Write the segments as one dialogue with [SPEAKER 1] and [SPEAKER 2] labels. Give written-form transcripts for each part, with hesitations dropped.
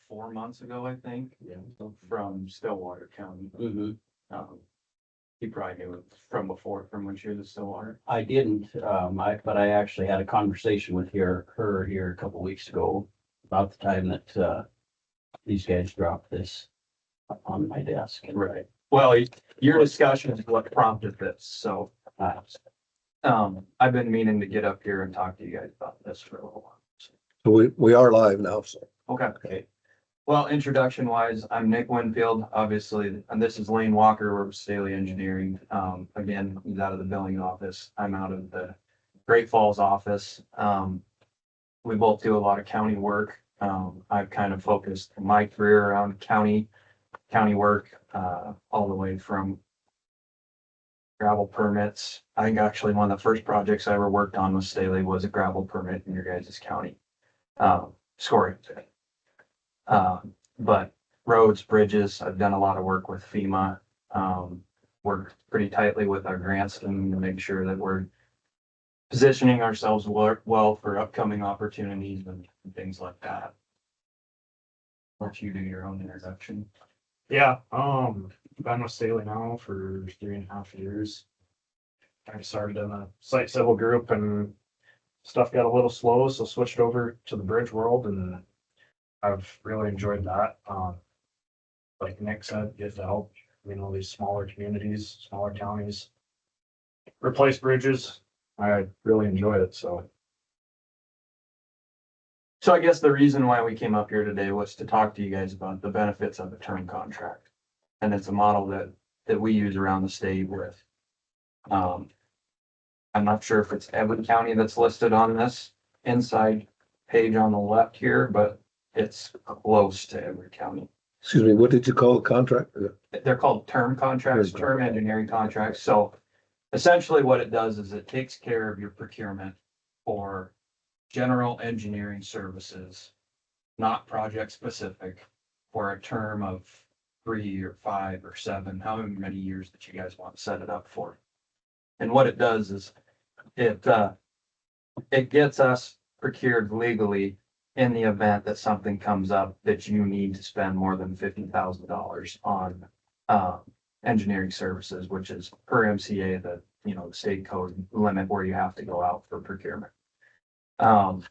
[SPEAKER 1] 4 months ago, I think,
[SPEAKER 2] Yeah.
[SPEAKER 1] from Stillwater County. He probably knew it from before, from when she was at Stillwater.
[SPEAKER 2] I didn't, but I actually had a conversation with her here a couple weeks ago about the time that, these guys dropped this on my desk.
[SPEAKER 1] Right. Well, your discussion is what prompted this, so,
[SPEAKER 2] Uh,
[SPEAKER 1] I've been meaning to get up here and talk to you guys about this for a little while.
[SPEAKER 3] So we are live now, so.
[SPEAKER 1] Okay.
[SPEAKER 2] Okay.
[SPEAKER 1] Well, introduction wise, I'm Nick Winfield, obviously, and this is Lane Walker, we're with Stahly Engineering. Again, he's out of the billing office. I'm out of the Great Falls office. We both do a lot of county work. I've kind of focused my career around county work, all the way from gravel permits. I think actually one of the first projects I ever worked on with Stahly was a gravel permit in your guys' county. Scoring. But roads, bridges, I've done a lot of work with FEMA. Work pretty tightly with our grants team to make sure that we're positioning ourselves well for upcoming opportunities and things like that. Let you do your own introduction.
[SPEAKER 4] Yeah, been with Stahly now for 3.5 years. I started in a site civil group and stuff got a little slow, so switched over to the bridge world and I've really enjoyed that. Like Nick said, get to help, these smaller communities, smaller counties replace bridges. I really enjoy it, so.
[SPEAKER 1] So I guess the reason why we came up here today was to talk to you guys about the benefits of a term contract. And it's a model that we use around the state with. I'm not sure if it's every county that's listed on this inside page on the left here, but it's close to every county.
[SPEAKER 3] Excuse me, what did you call the contract?
[SPEAKER 1] They're called term contracts, term engineering contracts. So essentially what it does is it takes care of your procurement for general engineering services, not project specific, for a term of 3 or 5 or 7, however many years that you guys want to set it up for. And what it does is it gets us procured legally in the event that something comes up that you need to spend more than $50,000 on engineering services, which is per MCA, the state code limit where you have to go out for procurement. Now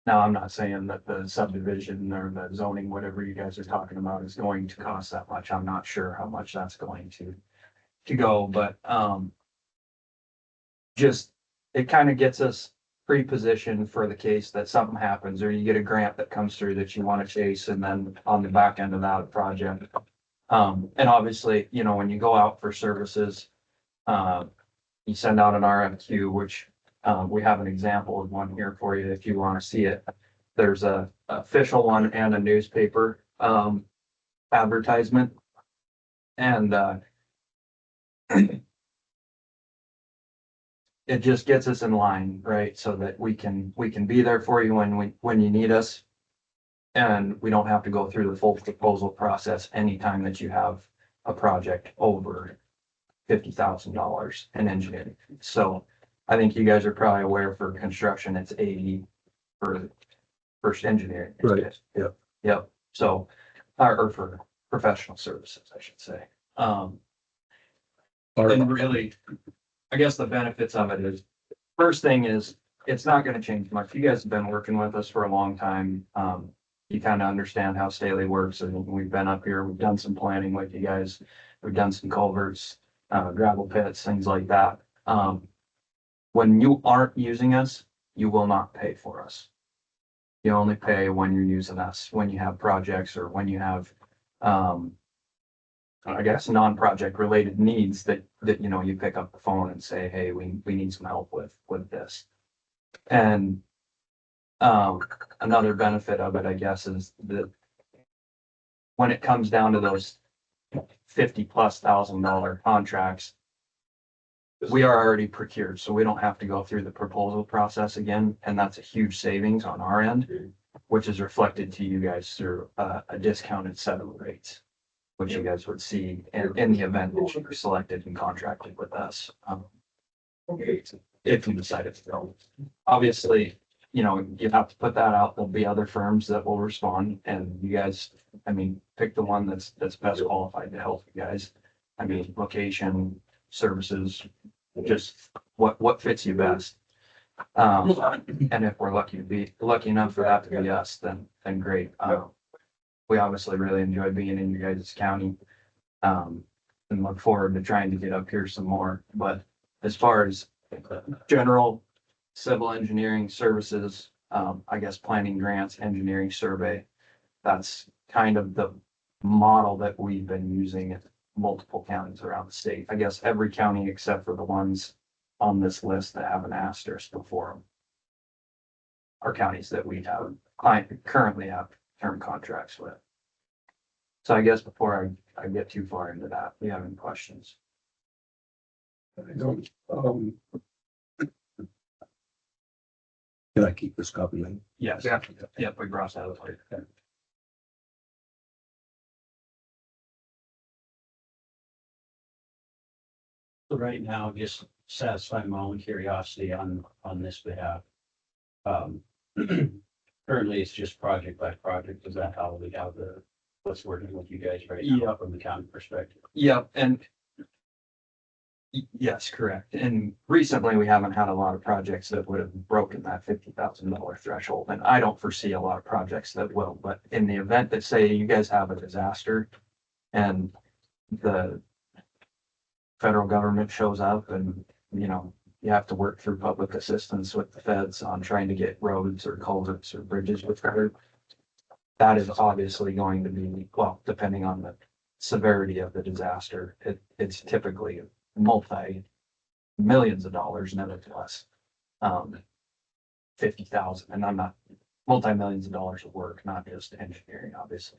[SPEAKER 1] I'm not saying that the subdivision or the zoning, whatever you guys are talking about, is going to cost that much. I'm not sure how much that's going to go, but just it kind of gets us pre-positioned for the case that something happens, or you get a grant that comes through that you want to chase, and then on the back end of that project. And obviously, when you go out for services, you send out an RFQ, which we have an example of one here for you if you want to see it. There's a official one and a newspaper advertisement, and it just gets us in line, right? So that we can be there for you when you need us. And we don't have to go through the full proposal process anytime that you have a project over $50,000 in engineering. So I think you guys are probably aware for construction, it's 80 for first engineering.
[SPEAKER 3] Right, yeah.
[SPEAKER 1] Yep. So, or for professional services, I should say. And really, I guess the benefits of it is, first thing is, it's not going to change much. You guys have been working with us for a long time. You kind of understand how Stahly works, and we've been up here, we've done some planning with you guys. We've done some culverts, gravel pits, things like that. When you aren't using us, you will not pay for us. You only pay when you're using us, when you have projects or when you have, I guess, non-project related needs that you pick up the phone and say, hey, we need some help with this. And another benefit of it, I guess, is that when it comes down to those $50,000+ contracts, we are already procured, so we don't have to go through the proposal process again. And that's a huge savings on our end, which is reflected to you guys through a discounted set of rates, which you guys would see in the event that you're selected and contracted with us. If you decided to go. Obviously, you know, you have to put that out. There'll be other firms that will respond and you guys, I mean, pick the one that's best qualified to help you guys. I mean, location, services, just what fits you best. And if we're lucky enough for that to be us, then great. We obviously really enjoy being in your guys' county. And look forward to trying to get up here some more. But as far as general civil engineering services, I guess planning grants, engineering survey, that's kind of the model that we've been using in multiple counties around the state. I guess every county except for the ones on this list that have an asterisk before them are counties that we have currently have term contracts with. So I guess before I get too far into that, do you have any questions?
[SPEAKER 3] I don't, can I keep this copy then?
[SPEAKER 1] Yes.
[SPEAKER 4] Yeah.
[SPEAKER 1] Yep, we crossed that out.
[SPEAKER 2] So right now, just satisfy my own curiosity on this behalf. Currently, it's just project by project. Is that how we have what's working with you guys right now from the county perspective?
[SPEAKER 1] Yep, and yes, correct. And recently, we haven't had a lot of projects that would have broken that $50,000 threshold. And I don't foresee a lot of projects that will, but in the event that, say, you guys have a disaster and the federal government shows up and, you know, you have to work through public assistance with the feds on trying to get roads or culverts or bridges repaired. That is obviously going to be, well, depending on the severity of the disaster, it's typically multi-millions of dollars, nevertheless. 50,000, and I'm not multi-millions of dollars of work, not just engineering, obviously.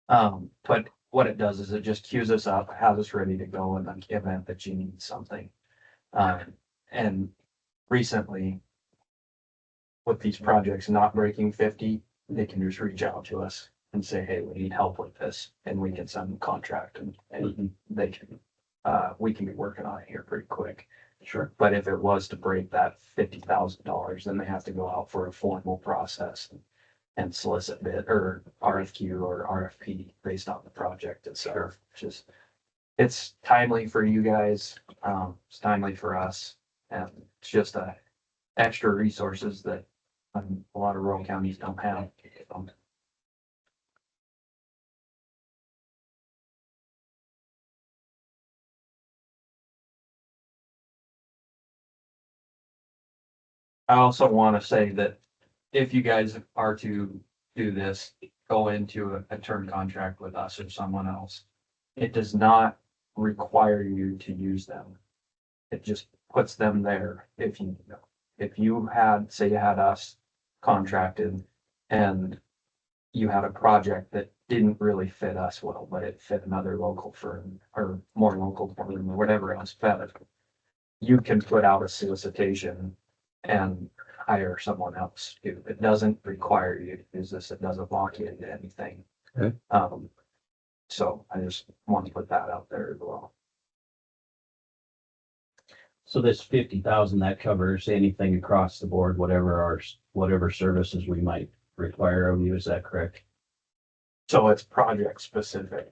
[SPEAKER 1] But what it does is it just queues us up, has us ready to go in the event that you need something. And recently, with these projects not breaking 50, they can just reach out to us and say, hey, we need help with this, and we can send them a contract and they can, we can be working on it here pretty quick.
[SPEAKER 2] Sure.
[SPEAKER 1] But if it was to break that $50,000, then they have to go out for a formal process and solicit bid or RFQ or RFP based on the project itself, which is, it's timely for you guys. It's timely for us. And it's just extra resources that a lot of rural counties don't have. I also want to say that if you guys are to do this, go into a term contract with us or someone else, it does not require you to use them. It just puts them there if you had, say you had us contracted and you had a project that didn't really fit us well, but it fit another local firm or more local firm or whatever else better. You can put out a solicitation and hire someone else too. It doesn't require you to use this. It doesn't lock you into anything.
[SPEAKER 3] Okay.
[SPEAKER 1] So I just want to put that out there as well.
[SPEAKER 2] So this 50,000, that covers anything across the board, whatever services we might require of you, is that correct?
[SPEAKER 1] So it's project specific.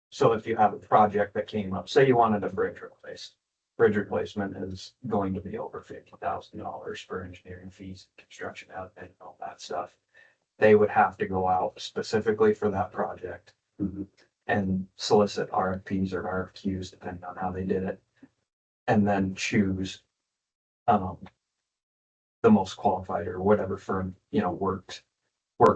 [SPEAKER 1] So if you have a project that came up, say you wanted a bridge replaced. Bridge replacement is going to be over $50,000 for engineering fees, construction out and all that stuff. They would have to go out specifically for that project and solicit RFPs or RFQs, depending on how they did it. And then choose the most qualified or whatever firm, you know, works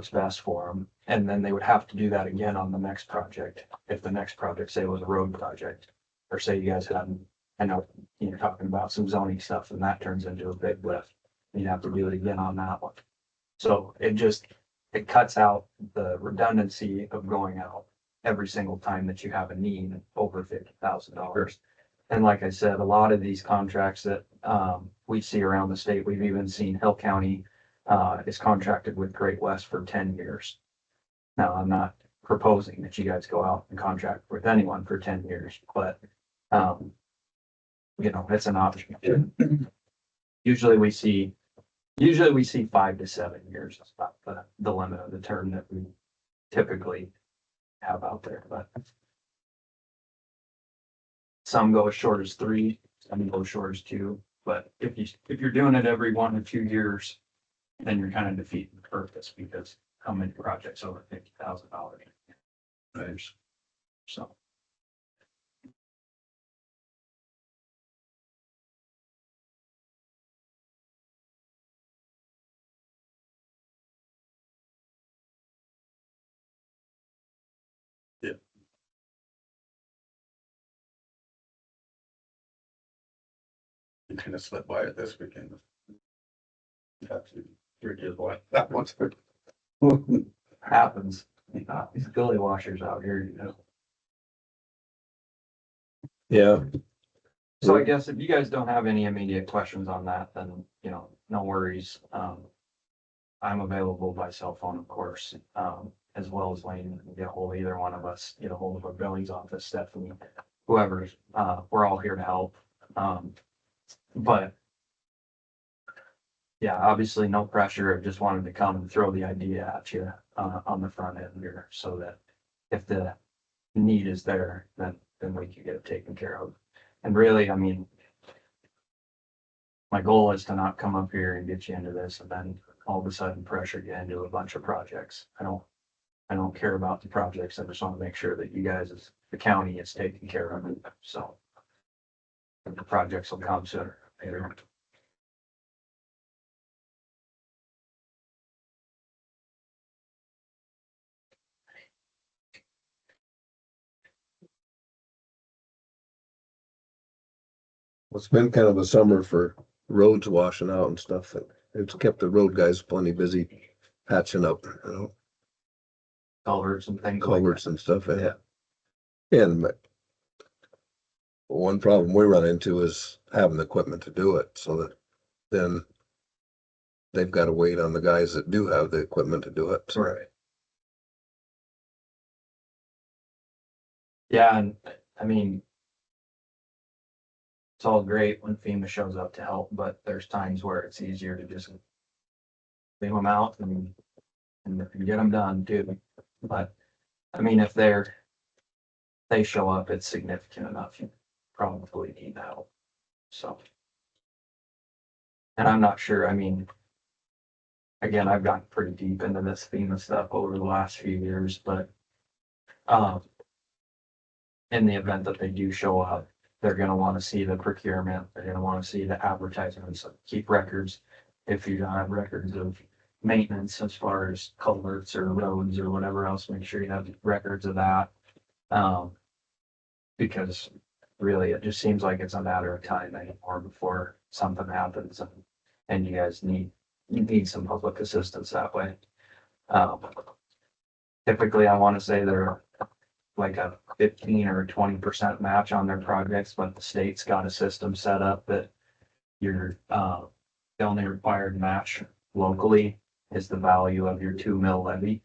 [SPEAKER 1] best for them. And then they would have to do that again on the next project. If the next project, say, was a road project, or say you guys had, I know you're talking about some zoning stuff and that turns into a big lift. You have to do it again on that one. So it cuts out the redundancy of going out every single time that you have a need over $50,000. And like I said, a lot of these contracts that we see around the state, we've even seen Hill County is contracted with Great West for 10 years. Now, I'm not proposing that you guys go out and contract with anyone for 10 years, but you know, it's an option. Usually we see Usually we see 5 to 7 years is about the limit of the term that we typically have out there, but some go as short as 3, some go as short as 2. But if you're doing it every 1 or 2 years, then you're kind of defeating the purpose, because how many projects over $50,000?
[SPEAKER 3] Right.
[SPEAKER 1] So.
[SPEAKER 3] You kind of slipped by it this weekend. That's 3 years away. That one's.
[SPEAKER 1] Happens. These billy washers out here, you know.
[SPEAKER 3] Yeah,
[SPEAKER 1] So I guess if you guys don't have any immediate questions on that, then, you know, no worries. I'm available by cell phone, of course, as well as Lane. You can get a hold of either one of us, get a hold of our billings office, Stephanie, whoever. We're all here to help. But yeah, obviously no pressure. I just wanted to come and throw the idea at you on the front end here, so that if the need is there, then we can get it taken care of. And really, I mean, my goal is to not come up here and get you into this and then all of a sudden pressure you into a bunch of projects. I don't care about the projects. I just want to make sure that you guys, as the county, is taken care of it. So the projects will come sooner or later.
[SPEAKER 3] it's been kind of a summer for roads washing out and stuff. It's kept the road guys plenty busy patching up,
[SPEAKER 1] Culverts and things like
[SPEAKER 3] culverts
[SPEAKER 1] that.
[SPEAKER 3] and stuff, yeah. And one problem we run into is having the equipment to do it, so that then they've got to wait on the guys that do have the equipment to do it.
[SPEAKER 1] Right. Yeah, and I mean, it's all great when FEMA shows up to help, but there's times where it's easier to just leave them out and get them done too. But I mean, if they show up, it's significant enough. You probably need help. So. And I'm not sure, I mean, again, I've gotten pretty deep into this FEMA stuff over the last few years, but in the event that they do show up, they're gonna want to see the procurement, they're gonna want to see the advertisements, keep records. If you don't have records of maintenance as far as culverts or roads or whatever else, make sure you have records of that. Because really, it just seems like it's a matter of time anymore before something happens, and you guys need some public assistance that way. Typically, I want to say they're like a 15 or 20% match on their projects, but the state's got a system set up that you're the only required match locally is the value of your 2 mil levy,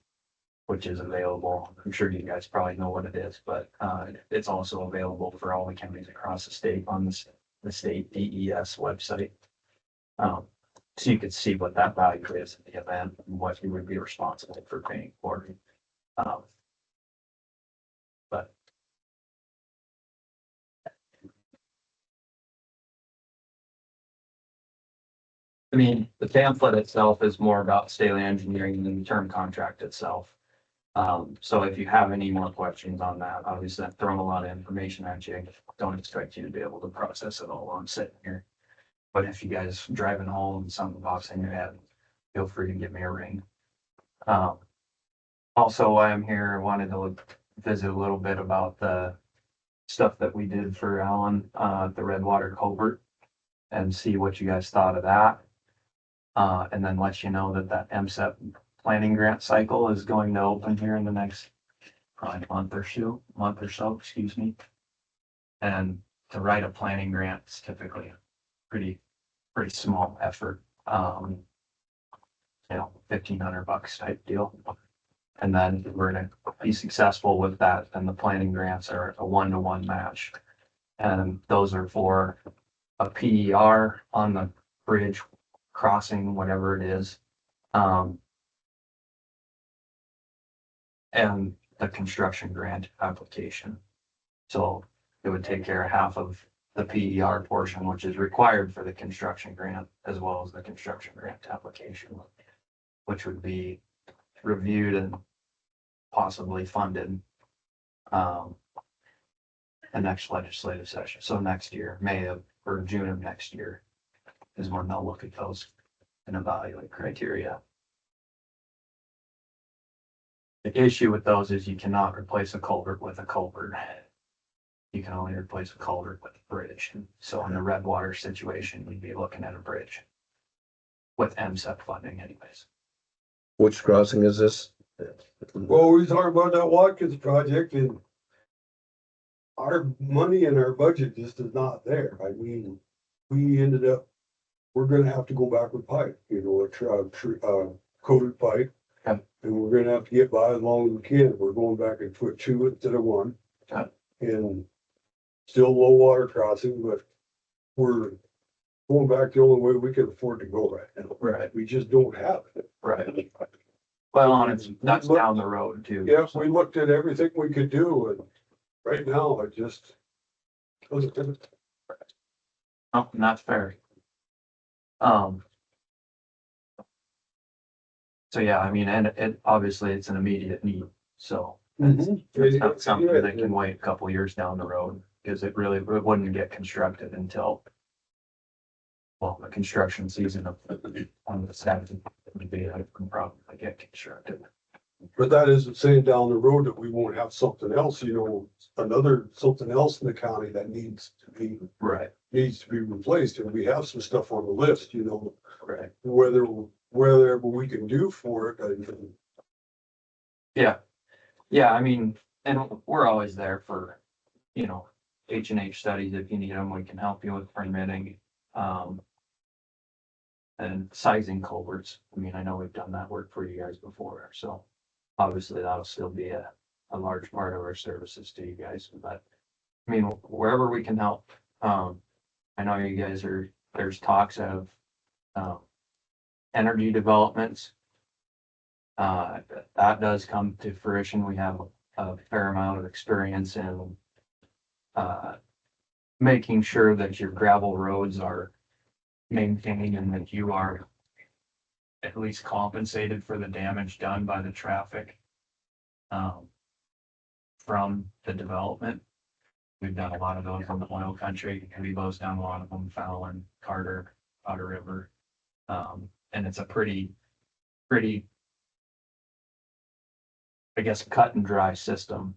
[SPEAKER 1] which is available. I'm sure you guys probably know what it is, but it's also available for all the counties across the state on the state DES website. So you could see what that value is in the event and what you would be responsible for paying for. But I mean, the pamphlet itself is more about Stahly Engineering than the term contract itself. So if you have any more questions on that, obviously I'm throwing a lot of information at you. I don't expect you to be able to process it all while I'm sitting here. But if you guys driving home and something pops in your head, feel free to give me a ring. Also, while I'm here, I wanted to visit a little bit about the stuff that we did for Alan, the Redwater Culvert, and see what you guys thought of that. And then let you know that MSEP planning grant cycle is going to open here in the next probably month or so, excuse me. And to write a planning grant is typically a pretty small effort. $1,500 type deal. And then if we're gonna be successful with that, then the planning grants are a 1-to-1 match. And those are for a PER on the bridge crossing, whatever it is. And the construction grant application. So it would take care of half of the PER portion, which is required for the construction grant, as well as the construction grant application, which would be reviewed and possibly funded the next legislative session. So next year, May of, or June of next year is when they'll look at those and evaluate criteria. The issue with those is you cannot replace a culvert with a culvert. You can only replace a culvert with a bridge. So in the Redwater situation, we'd be looking at a bridge with MSEP funding anyways.
[SPEAKER 3] Which crossing is this?
[SPEAKER 5] Well, we talked about that Watkins project and our money in our budget just is not there. I mean, we ended up, we're gonna have to go back with pipe, you know, coated pipe.
[SPEAKER 1] Okay.
[SPEAKER 5] And we're gonna have to get by as long as we can. We're going back and put 2 instead of 1.
[SPEAKER 1] Okay.
[SPEAKER 5] And still low water crossing, but we're going back the only way we can afford to go right now.
[SPEAKER 1] Right.
[SPEAKER 5] We just don't have it.
[SPEAKER 1] Right. Well, and that's down the road too.
[SPEAKER 5] Yeah, we looked at everything we could do and right now it just doesn't.
[SPEAKER 1] Oh, and that's fair. So yeah, I mean, and it obviously it's an immediate need, so it's not something that can wait a couple years down the road, because it wouldn't get constructed until, well, the construction season of on the seventh would be, I can probably get constructed.
[SPEAKER 5] But that isn't saying down the road that we won't have something else, you know, something else in the county that needs to be replaced. And we have some stuff on the list, you know,
[SPEAKER 1] Right.
[SPEAKER 5] whatever we can do for it.
[SPEAKER 1] Yeah, I mean, and we're always there for, you know, H&H studies. If you need them, we can help you with permitting. And sizing culverts. I mean, I know we've done that work for you guys before, so obviously that'll still be a large part of our services to you guys, but I mean, wherever we can help. I know you guys there's talks of, energy developments. That does come to fruition. We have a fair amount of experience in, making sure that your gravel roads are maintained and that you are at least compensated for the damage done by the traffic from the development. We've done a lot of those in the oil country. We closed down a lot of them, Fallon, Carter, Otter River. And it's a pretty, I guess, cut and dry system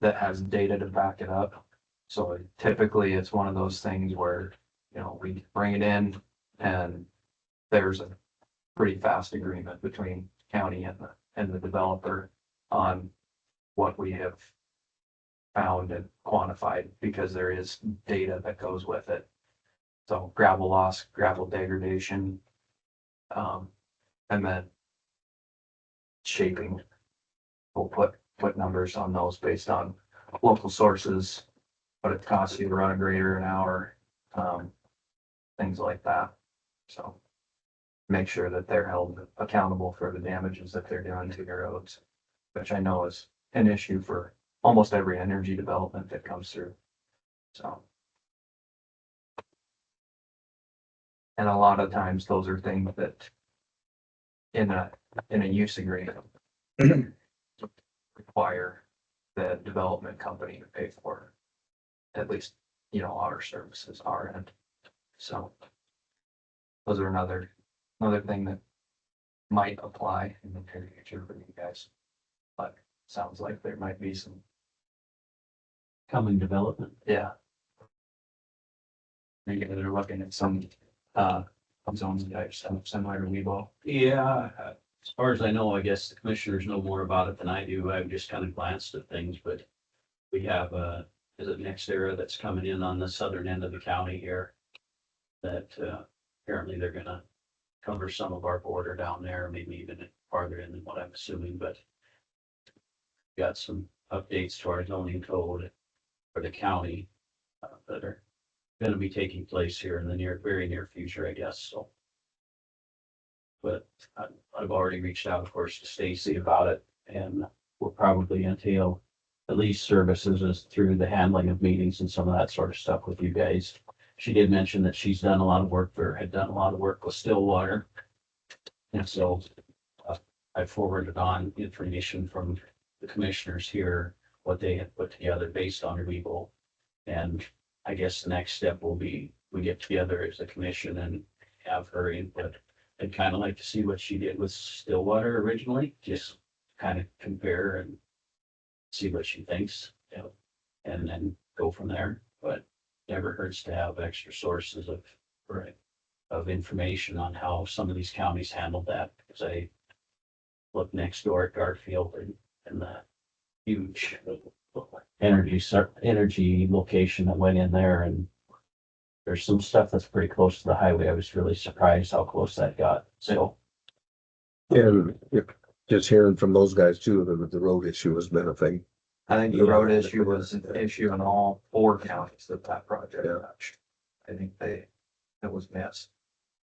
[SPEAKER 1] that has data to back it up. So typically it's one of those things where, you know, we bring it in and there's a pretty fast agreement between county and the developer on what we have found and quantified, because there is data that goes with it. So gravel loss, gravel degradation, and then shaping. We'll put numbers on those based on local sources, what it costs you to run a grader an hour, things like that. So make sure that they're held accountable for the damages that they're doing to your roads, which I know is an issue for almost every energy development that comes through. So. And a lot of times those are things that in a use agreement require the development company to pay for, at least, you know, our services, our end. So those are another thing that might apply in the future for you guys. But sounds like there might be some
[SPEAKER 2] Coming development.
[SPEAKER 1] Yeah. You guys are looking at some zones type stuff similar to Weebo.
[SPEAKER 2] Yeah, as far as I know, I guess the commissioners know more about it than I do. I've just kind of glanced at things, but we have is it Next Era that's coming in on the southern end of the county here. That apparently they're gonna cover some of our border down there, maybe even farther in than what I'm assuming, but got some updates to our zoning code for the county that are gonna be taking place here in the very near future, I guess, so. But I've already reached out, of course, to Stacy about it, and we'll probably entail at least services as through the handling of meetings and some of that sort of stuff with you guys. She did mention that she's done a lot of work or had done a lot of work with Stillwater. And so I forwarded on information from the commissioners here, what they had put together based on legal. And I guess the next step will be, we get together as a commission and have her input. I'd kind of like to see what she did with Stillwater originally, just kind of compare and see what she thinks, you know, and then go from there. But never hurts to have extra sources of, right, of information on how some of these counties handled that. Because I look next door at Garfield and the huge energy location that went in there, and there's some stuff that's pretty close to the highway. I was really surprised how close that got. So
[SPEAKER 3] And just hearing from those guys too, the road issue has been a thing.
[SPEAKER 1] I think the road issue was an issue in all 4 counties that project
[SPEAKER 3] Yeah.
[SPEAKER 1] touched. I think it was missed,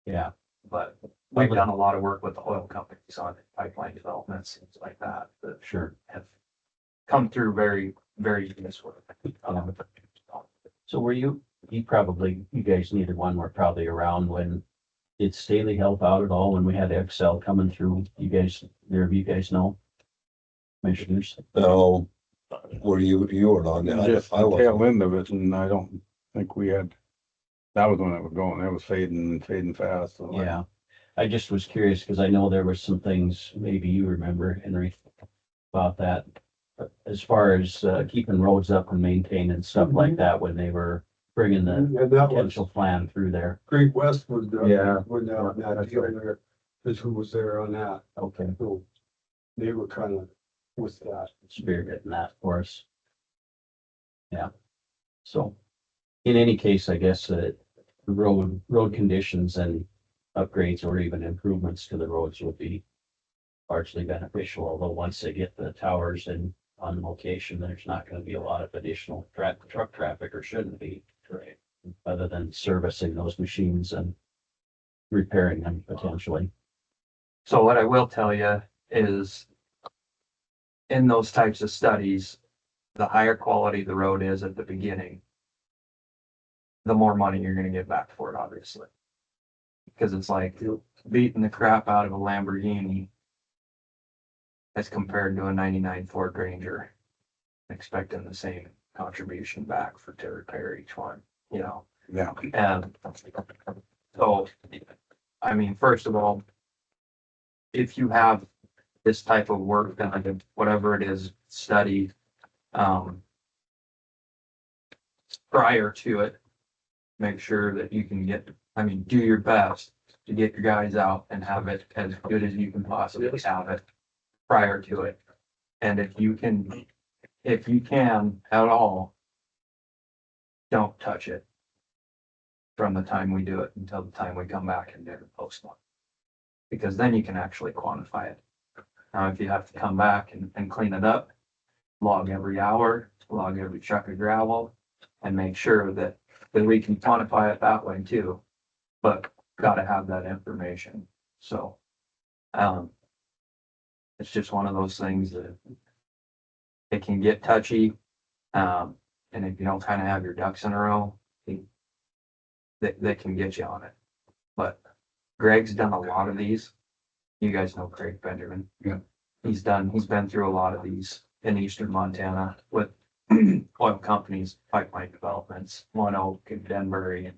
[SPEAKER 2] yeah,
[SPEAKER 1] but we've done a lot of work with the oil companies on pipeline developments, things like that, that
[SPEAKER 2] sure.
[SPEAKER 1] have come through very, very useful.
[SPEAKER 2] So were you guys neither one were probably around when, did Stahly help out at all when we had Excel coming through? You guys, you guys know? Commissioners?
[SPEAKER 3] No, were you weren't on that?
[SPEAKER 6] Just
[SPEAKER 3] I
[SPEAKER 6] the tail
[SPEAKER 3] was.
[SPEAKER 6] end of it, and I don't think we had, that was when it was going, it was fading fast. So
[SPEAKER 2] Yeah, I just was curious because I know there were some things, maybe you remember, Henry, about that. But as far as keeping roads up and maintaining and stuff like that, when they were bringing the
[SPEAKER 5] And that was,
[SPEAKER 2] potential plan through there.
[SPEAKER 5] Great West was,
[SPEAKER 3] Yeah.
[SPEAKER 5] when that deal there, is who was there on that.
[SPEAKER 2] Okay,
[SPEAKER 5] So they were kind of with that.
[SPEAKER 2] spearheading that for us. Yeah, so in any case, I guess road conditions and upgrades or even improvements to the roads would be largely beneficial, although once they get the towers in on location, there's not gonna be a lot of additional truck traffic, or shouldn't be, right? Other than servicing those machines and repairing them potentially.
[SPEAKER 1] So what I will tell you is in those types of studies, the higher quality the road is at the beginning, the more money you're gonna get back for it, obviously. Because it's like beating the crap out of a Lamborghini as compared to a 99 Ford Ranger, expecting the same contribution back to repair each one, you know?
[SPEAKER 6] Yeah,
[SPEAKER 1] And so, I mean, first of all, if you have this type of work done, whatever it is, study, prior to it, make sure that you can do your best to get your guys out and have it as good as you can possibly have it prior to it. And if you can at all, don't touch it from the time we do it until the time we come back and do the post one. Because then you can actually quantify it. Now, if you have to come back and clean it up, log every hour, log every truck of gravel, and make sure that we can quantify it that way too. But gotta have that information. So, it's just one of those things that it can get touchy. And if you don't kind of have your ducks in a row, they can get you on it. But Greg's done a lot of these. You guys know Craig Benjamin.
[SPEAKER 6] Yeah.
[SPEAKER 1] He's been through a lot of these in eastern Montana with oil companies, pipeline developments, One Oak and Denbury, and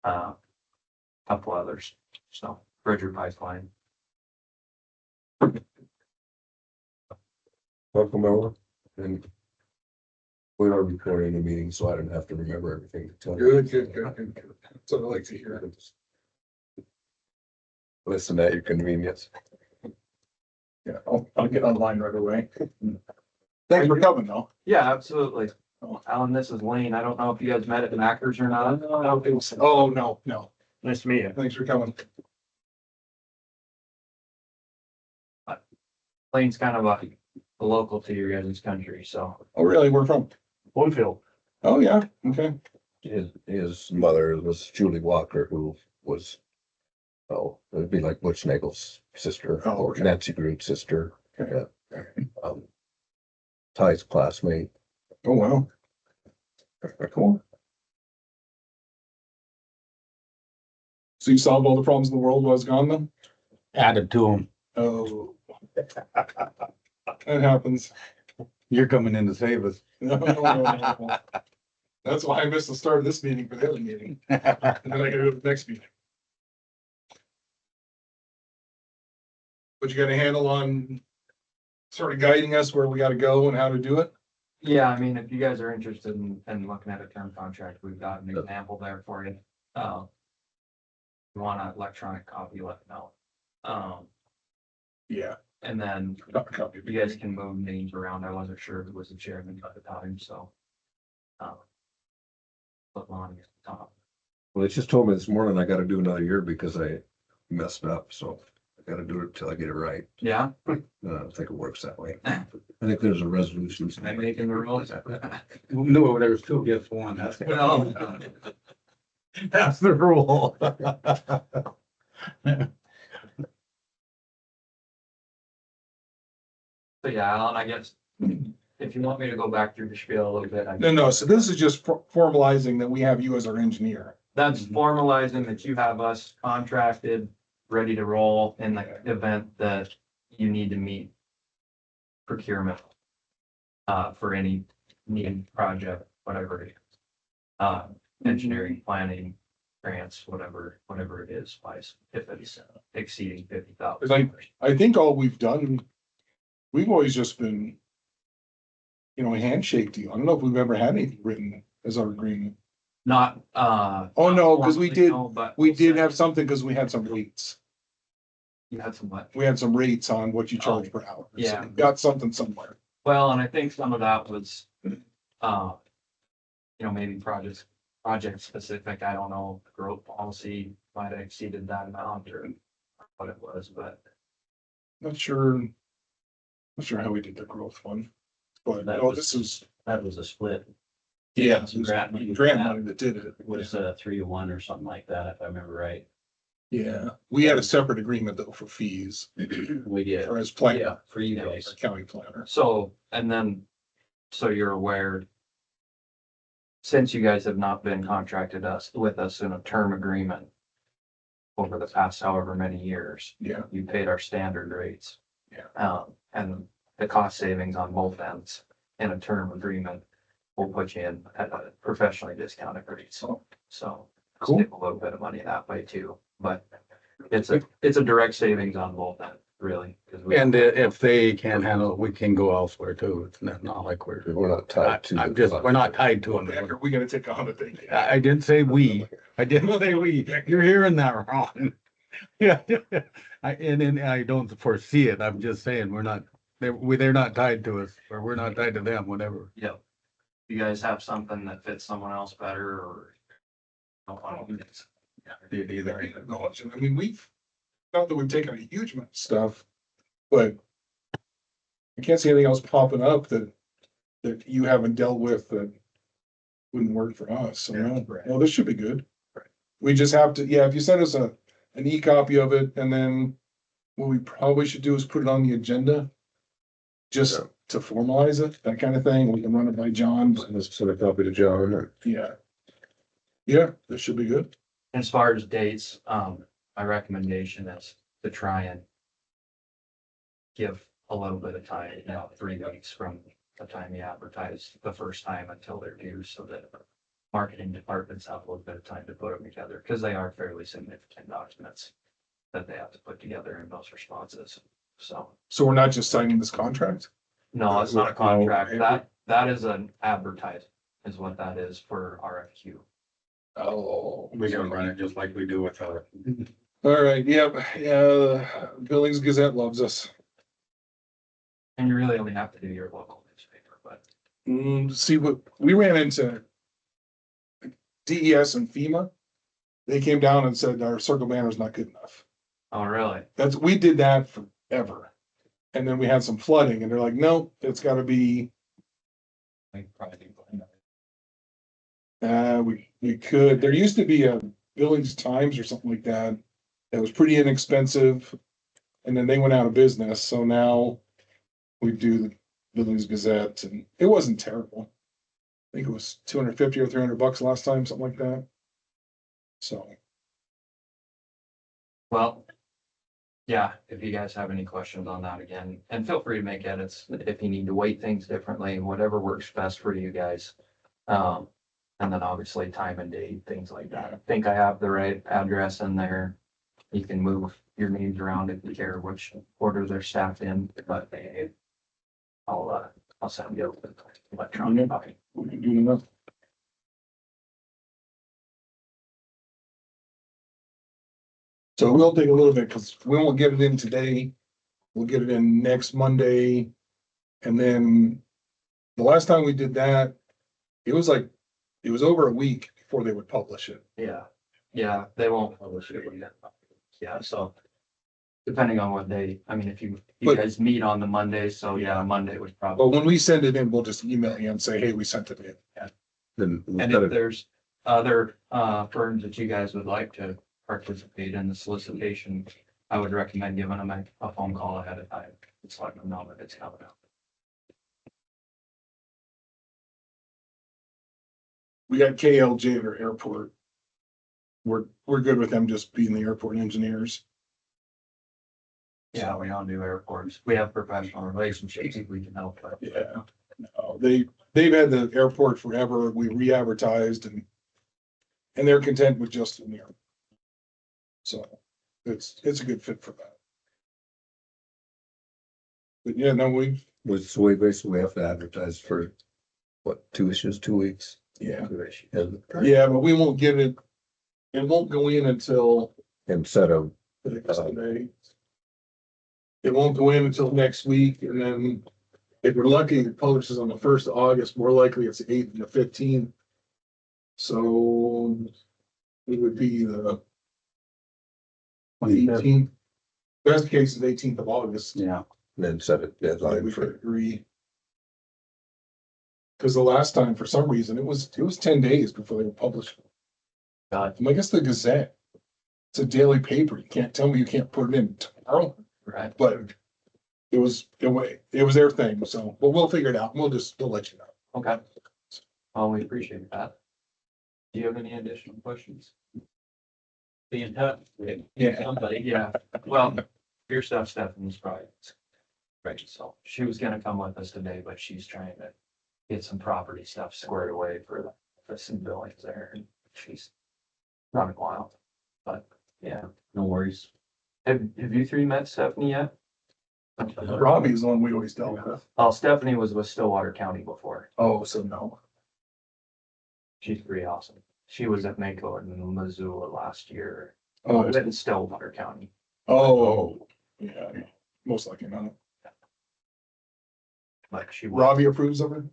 [SPEAKER 1] a couple others. So Bridger Pipeline.
[SPEAKER 3] Welcome over. And we are recording the meeting, so I don't have to remember everything.
[SPEAKER 5] Good. That's what I like to hear.
[SPEAKER 3] Listen at your convenience.
[SPEAKER 6] yeah, I'll get online right away. Thanks for coming though.
[SPEAKER 1] Yeah, absolutely.
[SPEAKER 6] Oh.
[SPEAKER 1] Alan, this is Wayne. I don't know if you guys met at Knackers or not.
[SPEAKER 6] Oh, no.
[SPEAKER 4] Nice to meet you.
[SPEAKER 6] Thanks for coming.
[SPEAKER 1] Wayne's kind of a local to your guys' country, so.
[SPEAKER 6] Oh, really? Where from?
[SPEAKER 4] Bloomfield.
[SPEAKER 6] Oh, yeah, okay.
[SPEAKER 3] His mother was Julie Walker, who was Oh, it'd be like Butch Nagel's sister
[SPEAKER 7] Oh,
[SPEAKER 3] or
[SPEAKER 7] okay.
[SPEAKER 3] Nancy Groot's sister.
[SPEAKER 7] Okay.
[SPEAKER 3] Yeah. Ty's classmate.
[SPEAKER 7] Oh, wow. Cool. So you solved all the problems in the world while I was gone then?
[SPEAKER 6] Added to them.
[SPEAKER 7] Oh. That happens.
[SPEAKER 6] You're coming in to save us.
[SPEAKER 7] No. That's why I missed the start of this meeting for the other meeting. And then I gotta go to the next meeting. But you got a handle on sort of guiding us where we gotta go and how to do it?
[SPEAKER 1] Yeah, I mean, if you guys are interested in looking at a term contract, we've got an example there for you. If you want an electronic copy, let me know.
[SPEAKER 7] Yeah.
[SPEAKER 1] And then
[SPEAKER 7] Copy.
[SPEAKER 1] you guys can move names around. I wasn't sure who was the chairman at the time, so. Put Lonnie at the top.
[SPEAKER 3] Well, they just told me this morning I gotta do another year because I messed up, so I gotta do it till I get it right.
[SPEAKER 1] Yeah,
[SPEAKER 3] I don't think it works that way. I think there's a resolution.
[SPEAKER 1] I'm making the rules.
[SPEAKER 6] No, there's two against one. That's,
[SPEAKER 1] Well,
[SPEAKER 6] that's the rule.
[SPEAKER 1] so yeah, Alan, I guess if you want me to go back through the spiel a little bit,
[SPEAKER 7] No, so this is just formalizing that we have you as our engineer.
[SPEAKER 1] that's formalizing that you have us contracted, ready to roll in the event that you need to meet procurement for any needed project, whatever it is. Engineering, planning, grants, whatever it is, if it's exceeding $50,000.
[SPEAKER 7] I think all we've done, we've always just been, you know, a handshake deal. I don't know if we've ever had anything written as our agreement.
[SPEAKER 1] Not,
[SPEAKER 7] Oh, no, because we
[SPEAKER 1] formally,
[SPEAKER 7] did,
[SPEAKER 1] no, but
[SPEAKER 7] we
[SPEAKER 1] we'll
[SPEAKER 7] did
[SPEAKER 1] send-
[SPEAKER 7] have something because we had some rates.
[SPEAKER 1] You had some what?
[SPEAKER 7] We had some rates on what you charge per hour. So
[SPEAKER 1] yeah.
[SPEAKER 7] we got something somewhere.
[SPEAKER 1] Well, and I think some of that was, maybe project specific. I don't know, the growth policy might have exceeded that amount or what it was, but
[SPEAKER 7] Not sure how we did the growth one. But
[SPEAKER 2] That
[SPEAKER 7] no,
[SPEAKER 2] was-
[SPEAKER 7] this is,
[SPEAKER 2] That was a split.
[SPEAKER 7] yeah,
[SPEAKER 2] Some grant money.
[SPEAKER 7] grant money that did it.
[SPEAKER 2] Was 3-1 or something like that, if I remember right.
[SPEAKER 7] Yeah, we had a separate agreement though for fees
[SPEAKER 2] We did.
[SPEAKER 7] or as planner,
[SPEAKER 2] Yeah, for you
[SPEAKER 7] our
[SPEAKER 2] guys.
[SPEAKER 7] county planner.
[SPEAKER 1] so, and then, so you're aware. Since you guys have not been contracted with us in a term agreement. Over the past however many years,
[SPEAKER 7] Yeah,
[SPEAKER 1] you paid our standard rates.
[SPEAKER 7] Yeah.
[SPEAKER 1] And the cost savings on both ends in a term agreement will put you in at a professionally discounted rate. So
[SPEAKER 7] cool.
[SPEAKER 1] save a little bit of money that way too, but it's a direct savings on both ends, really. 'Cause we-
[SPEAKER 6] And if they can't handle it, we can go elsewhere too. It's not like we're
[SPEAKER 3] Not tied to.
[SPEAKER 6] I'm just, we're not tied to
[SPEAKER 7] Heck, are
[SPEAKER 6] them.
[SPEAKER 7] we gonna take on the thing?
[SPEAKER 6] I didn't say we. I didn't say we. You're hearing that wrong. Yeah. And then I don't foresee it. I'm just saying, they're not tied to us or we're not tied to them, whatever.
[SPEAKER 1] Yep. You guys have something that fits someone else better or. Don't want to do this.
[SPEAKER 6] Either.
[SPEAKER 7] I mean, not that we've taken a huge amount of stuff, but I can't see anything else popping up that you haven't dealt with that wouldn't work for us. So no, well, this should be good. We just have to, if you send us an e-copy of it, and then what we probably should do is put it on the agenda. Just to formalize it, that kind of thing. We can run it by John, but
[SPEAKER 3] Let's send a copy to John and
[SPEAKER 7] yeah. Yeah, this should be good.
[SPEAKER 1] As far as dates, my recommendation is to try and. Give a little bit of time, 3 weeks from the time you advertise the first time until they're due, so that. Marketing departments have a little bit of time to put them together, because they are fairly significant documents. That they have to put together in those responses, so.
[SPEAKER 7] So we're not just signing this contract?
[SPEAKER 1] No, it's not a contract,
[SPEAKER 7] Oh.
[SPEAKER 1] that is an advertise, is what that is for RFQ.
[SPEAKER 7] Oh.
[SPEAKER 6] We can run it just like we do with our.
[SPEAKER 7] All right, yep, yeah, Billings Gazette loves us.
[SPEAKER 1] And you really only have to do your local newspaper, but.
[SPEAKER 7] See what, we ran into DES and FEMA. They came down and said our circle banner is not good enough.
[SPEAKER 1] Oh, really?
[SPEAKER 7] We did that forever. And then we had some flooding and they're like, no, it's gotta be, we could, there used to be a Billings Times or something like that. It was pretty inexpensive. And then they went out of business. So now we do the Village Gazette and it wasn't terrible. I think it was 250 or $300 last time, something like that. So,
[SPEAKER 1] Well, yeah, if you guys have any questions on that again, and feel free to make edits if you need to weight things differently, whatever works best for you guys. And then obviously time and date, things like that. I think I have the right address in there. You can move your names around if you care which order they're stacked in, but I'll send you an electronic copy.
[SPEAKER 7] we can do enough. So we'll take a little bit because we won't get it in today. We'll get it in next Monday. And then the last time we did that, it was over a week before they would publish it.
[SPEAKER 1] Yeah, they won't publish it yet. Yeah, so depending on what day, I mean, if you
[SPEAKER 7] But-
[SPEAKER 1] guys meet on the Monday, so yeah, Monday was
[SPEAKER 7] But
[SPEAKER 1] probably.
[SPEAKER 7] when we send it in, we'll just email you and say, hey, we sent it in.
[SPEAKER 3] Then
[SPEAKER 1] And
[SPEAKER 3] instead
[SPEAKER 1] if
[SPEAKER 3] of,
[SPEAKER 1] there's other firms that you guys would like to participate in the solicitation, I would recommend giving them a phone call ahead of time. Just letting them know that it's coming up.
[SPEAKER 7] We got KLJ at our airport. We're good with them just being the airport engineers.
[SPEAKER 1] Yeah, we don't do airports. We have professional relationships if we can help. But
[SPEAKER 7] Yeah. No, they've had the airport forever. We re-advertised and they're content with just in there. So it's a good fit for that. But yeah, no,
[SPEAKER 3] so we basically have to advertise for, what, 2 issues, 2 weeks?
[SPEAKER 7] yeah,
[SPEAKER 3] And
[SPEAKER 7] yeah, but we won't get it. It won't go in until
[SPEAKER 3] instead of,
[SPEAKER 7] the next day. It won't go in until next week, and then if we're lucky, it publishes on the 1st of August, more likely it's the 8th and the 15th. So it would be the 18th. Best case is 18th of August.
[SPEAKER 1] yeah,
[SPEAKER 3] then set a deadline
[SPEAKER 7] We could
[SPEAKER 3] for,
[SPEAKER 7] agree. Cause the last time, for some reason, it was 10 days before they were published.
[SPEAKER 1] God,
[SPEAKER 7] I guess the Gazette, it's a daily paper. You can't tell me you can't put it in tomorrow,
[SPEAKER 1] right.
[SPEAKER 7] but it was their thing. So, but we'll figure it out. We'll let you know.
[SPEAKER 1] Okay. Well, we appreciate that. Do you have any additional questions?
[SPEAKER 2] Be in touch.
[SPEAKER 7] Yeah.
[SPEAKER 2] Somebody,
[SPEAKER 1] Yeah, well, your stuff, Stephanie's probably. Right, so she was gonna come with us today, but she's trying to get some property stuff squared away for some buildings there, and she's running wild. But, yeah,
[SPEAKER 2] no worries.
[SPEAKER 1] have you three met Stephanie yet?
[SPEAKER 7] Robbie is the one we always dealt with.
[SPEAKER 1] Oh, Stephanie was with Stillwater County before.
[SPEAKER 7] Oh, so no.
[SPEAKER 1] She's pretty awesome. She was at Mako in Missoula last year.
[SPEAKER 7] Oh,
[SPEAKER 1] In Stillwater County.
[SPEAKER 7] oh, yeah, most likely not.
[SPEAKER 1] But she was.
[SPEAKER 7] Robbie approves of it?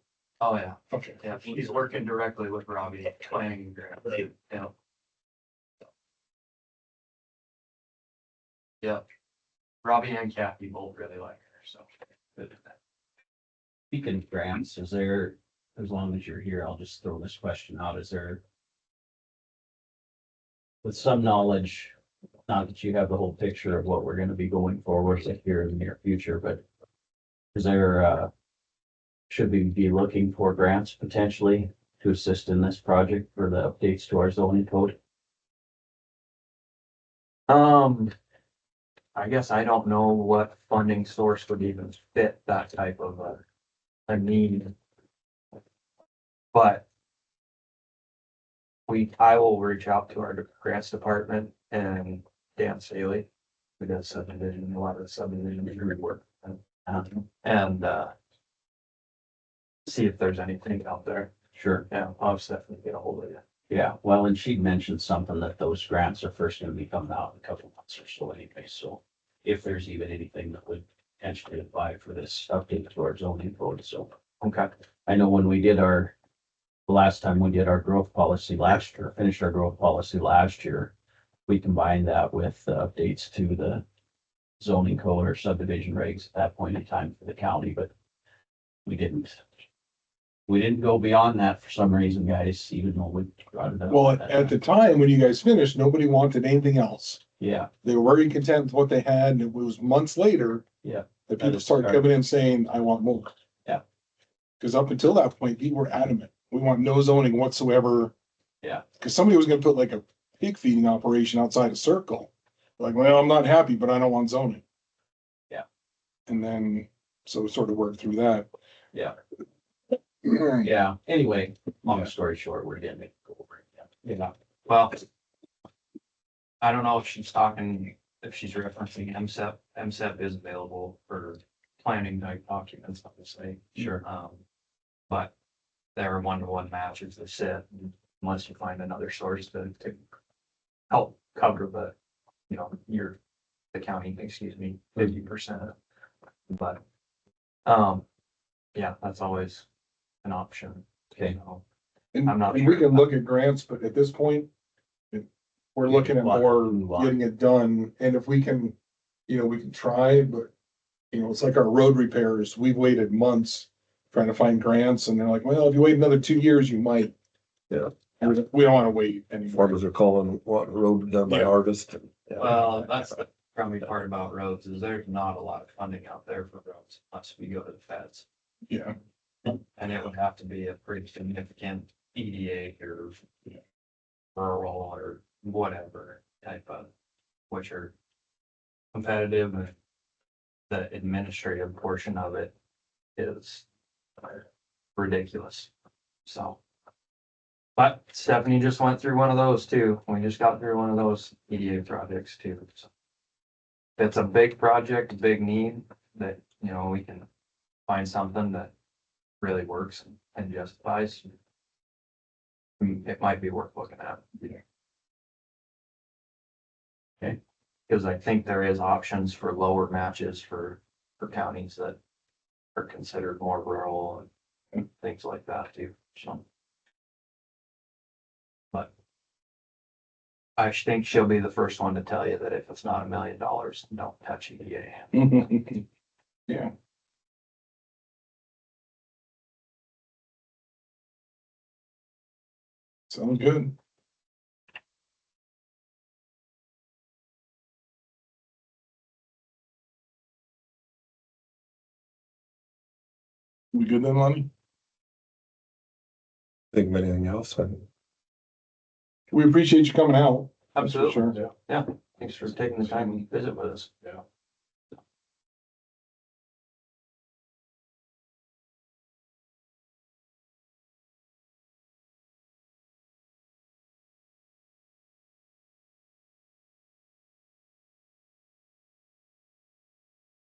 [SPEAKER 1] Oh, yeah.
[SPEAKER 7] Okay.
[SPEAKER 1] Yeah, he's working directly with Robbie, planning grant. Yeah. Yeah. Robbie and Kathy both really like her, so.
[SPEAKER 2] Speaking of grants, is there, as long as you're here, I'll just throw this question out. Is there, with some knowledge, not that you have the whole picture of what we're gonna be going forward with here in the near future, but is there, should we be looking for grants potentially to assist in this project for the updates to our zoning code?
[SPEAKER 1] I guess I don't know what funding source would even fit that type of a need. But I will reach out to our grants department and Dan Stahly, who does subdivision, a lot of the subdivision work. And see if there's anything out there.
[SPEAKER 2] Sure.
[SPEAKER 1] Yeah, I'll definitely get a hold of you.
[SPEAKER 2] Yeah, well, and she'd mentioned something that those grants are first gonna be coming out in a couple months or so anyway, so if there's even anything that would potentially apply for this update to our zoning code, so.
[SPEAKER 1] Okay.
[SPEAKER 2] I know when we did the last time we did our growth policy last year, finished our growth policy last year, we combined that with updates to the zoning code or subdivision regs at that point in time for the county, but we didn't go beyond that for some reason, guys, even though we brought it up.
[SPEAKER 7] Well, at the time when you guys finished, nobody wanted anything else.
[SPEAKER 2] Yeah,
[SPEAKER 7] They were very content with what they had, and it was months later.
[SPEAKER 2] Yeah.
[SPEAKER 7] That
[SPEAKER 2] That
[SPEAKER 7] people
[SPEAKER 2] is
[SPEAKER 7] started
[SPEAKER 2] correct.
[SPEAKER 7] coming in saying, I want more.
[SPEAKER 2] Yeah.
[SPEAKER 7] Cause up until that point, we were adamant, we want no zoning whatsoever.
[SPEAKER 2] Yeah.
[SPEAKER 7] Cause somebody was gonna put like a pig feeding operation outside a circle. Like, well, I'm not happy, but I don't want zoning.
[SPEAKER 2] Yeah.
[SPEAKER 7] And then, so we sort of worked through that.
[SPEAKER 2] yeah, yeah. Anyway, long
[SPEAKER 7] Yeah.
[SPEAKER 2] story short, we're getting it. Go over it.
[SPEAKER 1] Yeah, well, I don't know if she's talking, if she's referencing MSEP. MSEP is available for planning type documents, obviously.
[SPEAKER 2] Sure.
[SPEAKER 1] But they're one-to-one matches that sit unless you find another source to help cover the, you know, the county, excuse me, 50%. But, yeah, that's always an option.
[SPEAKER 2] Okay.
[SPEAKER 1] You know.
[SPEAKER 7] And,
[SPEAKER 1] I'm not
[SPEAKER 7] and we
[SPEAKER 1] sure.
[SPEAKER 7] can look at grants, but at this point, we're looking at more
[SPEAKER 2] Move on.
[SPEAKER 7] getting it done, and if we can, you know, we can try, but. You know, it's like our road repairs, we've waited months trying to find grants, and they're like, well, if you wait another 2 years, you might.
[SPEAKER 3] Yeah.
[SPEAKER 7] And we don't wanna wait anymore.
[SPEAKER 3] Farmers are calling, wanting road done by
[SPEAKER 7] Yeah.
[SPEAKER 3] harvest.
[SPEAKER 1] Well, that's the crummy part about roads is there's not a lot of funding out there for roads unless we go to the feds.
[SPEAKER 7] Yeah,
[SPEAKER 1] And it would have to be a pretty significant EDA or rural or whatever type of, which are competitive, and the administrative portion of it is ridiculous. So. But Stephanie just went through one of those too. We just got through one of those EDA projects too. So it's a big project, a big need that, you know, we can find something that really works and justifies. It might be worth looking at. Okay, because I think there is options for lower matches for counties that are considered more rural and things like that too, so. But I think she'll be the first one to tell you that if it's not $1 million, don't touch EDA.
[SPEAKER 7] yeah. Sounds good. We good then, Lonnie?
[SPEAKER 3] Think of anything else?
[SPEAKER 7] We appreciate you coming out. That's for
[SPEAKER 1] Absolutely.
[SPEAKER 7] sure.
[SPEAKER 1] Thanks for taking the time to visit with us.
[SPEAKER 4] Yeah.